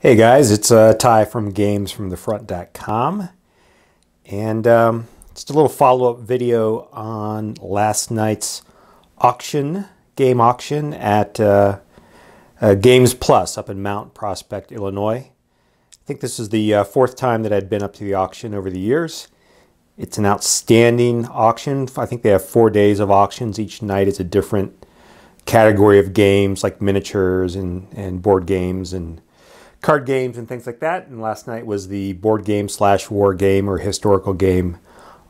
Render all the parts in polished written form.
Hey guys, it's Ty from gamesfromthefront.com, and just a little follow-up video on last night's game auction at Games Plus up in Mount Prospect, Illinois. I think this is the fourth time that I'd been up to the auction over the years. It's an outstanding auction. I think they have 4 days of auctions. Each night is a different category of games, like miniatures and board games and card games and things like that. And last night was the board game / war game or historical game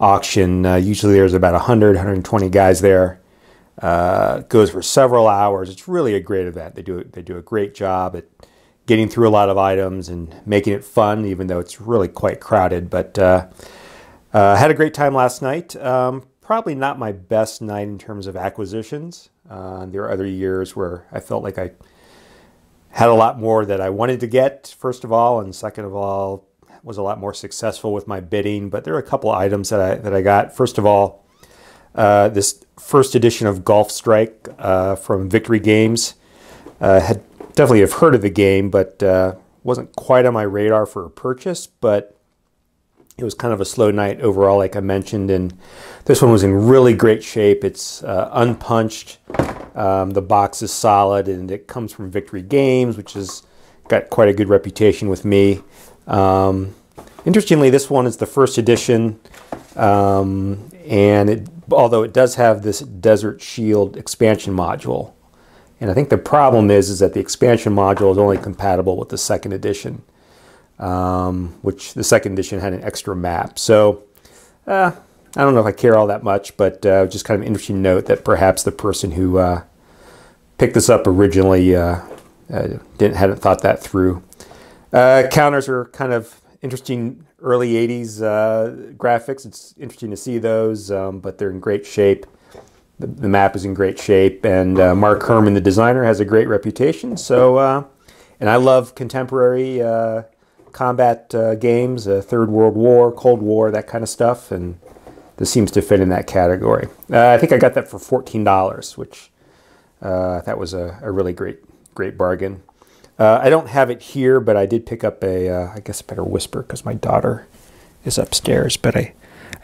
auction. Usually there's about 120 guys there. It goes for several hours. It's really a great event. They do a great job at getting through a lot of items and making it fun, even though it's really quite crowded. But had a great time last night. Probably not my best night in terms of acquisitions. There are other years where I felt like I had a lot more that I wanted to get, first of all, and second of all, was a lot more successful with my bidding. But there are a couple of items that I got. First of all, this first edition of Golf Strike from Victory Games. Had definitely have heard of the game, but wasn't quite on my radar for a purchase. But it was kind of a slow night overall, like I mentioned, and this one was in really great shape. It's unpunched. The box is solid, and it comes from Victory Games, which has got quite a good reputation with me. Interestingly, this one is the first edition, and although it does have this Desert Shield expansion module, and I think the problem is that the expansion module is only compatible with the second edition, which the second edition had an extra map. So I don't know if I care all that much, but just kind of an interesting note that perhaps the person who picked this up originally hadn't thought that through. Counters are kind of interesting, early 80s graphics. It's interesting to see those, but they're in great shape. The map is in great shape, and Mark Herman, the designer, has a great reputation. So, and I love contemporary combat games, Third World War, Cold War, that kind of stuff, and this seems to fit in that category. I think I got that for $14, which that was a really great bargain. I don't have it here, but I did pick up I guess I better whisper because my daughter is upstairs, but I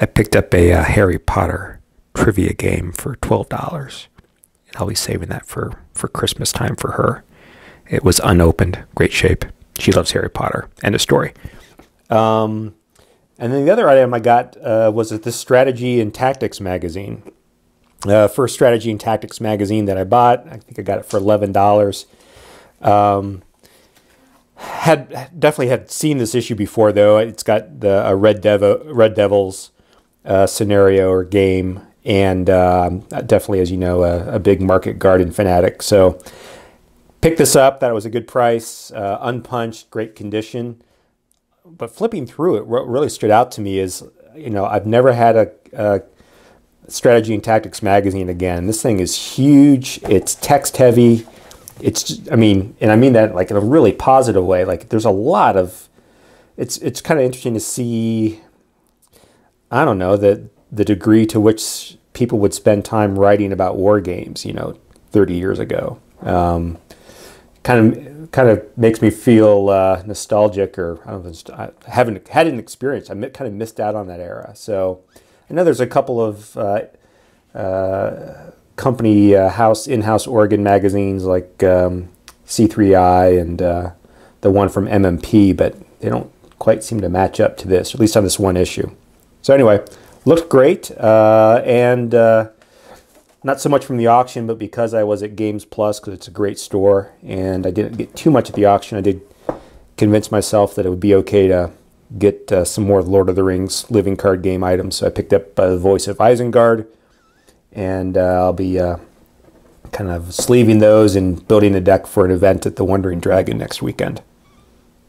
picked up a Harry Potter trivia game for $12. I'll be saving that for Christmas time for her. It was unopened, great shape. She loves Harry Potter. End of story. And then the other item I got was this Strategy and Tactics magazine. First Strategy and Tactics magazine that I bought. I think I got it for $11. Definitely had seen this issue before, though. It's got the Red Devils scenario or game, and definitely, as you know, a big Market Garden fanatic. So picked this up. Thought it was a good price, unpunched, great condition. But flipping through it, what really stood out to me is, I've never had a Strategy and Tactics magazine again. This thing is huge. It's text heavy. It's just, and I mean that like in a really positive way. Like there's a lot of, it's kind of interesting to see, I don't know, the degree to which people would spend time writing about war games, 30 years ago. Kind of makes me feel nostalgic, or I don't know, I haven't had an experience. I kind of missed out on that era. So I know there's a couple of company in-house Oregon magazines like C3I and the one from MMP, but they don't quite seem to match up to this, at least on this one issue. So anyway, looked great, and not so much from the auction, but because I was at Games Plus, because it's a great store, and I didn't get too much at the auction, I did convince myself that it would be okay to get some more Lord of the Rings living card game items. So I picked up The Voice of Isengard, and I'll be kind of sleeving those and building a deck for an event at the Wandering Dragon next weekend.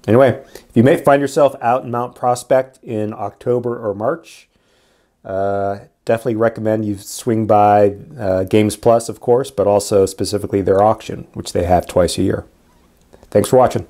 Anyway, if you may find yourself out in Mount Prospect in October or March, definitely recommend you swing by Games Plus, of course, but also specifically their auction, which they have twice a year. Thanks for watching.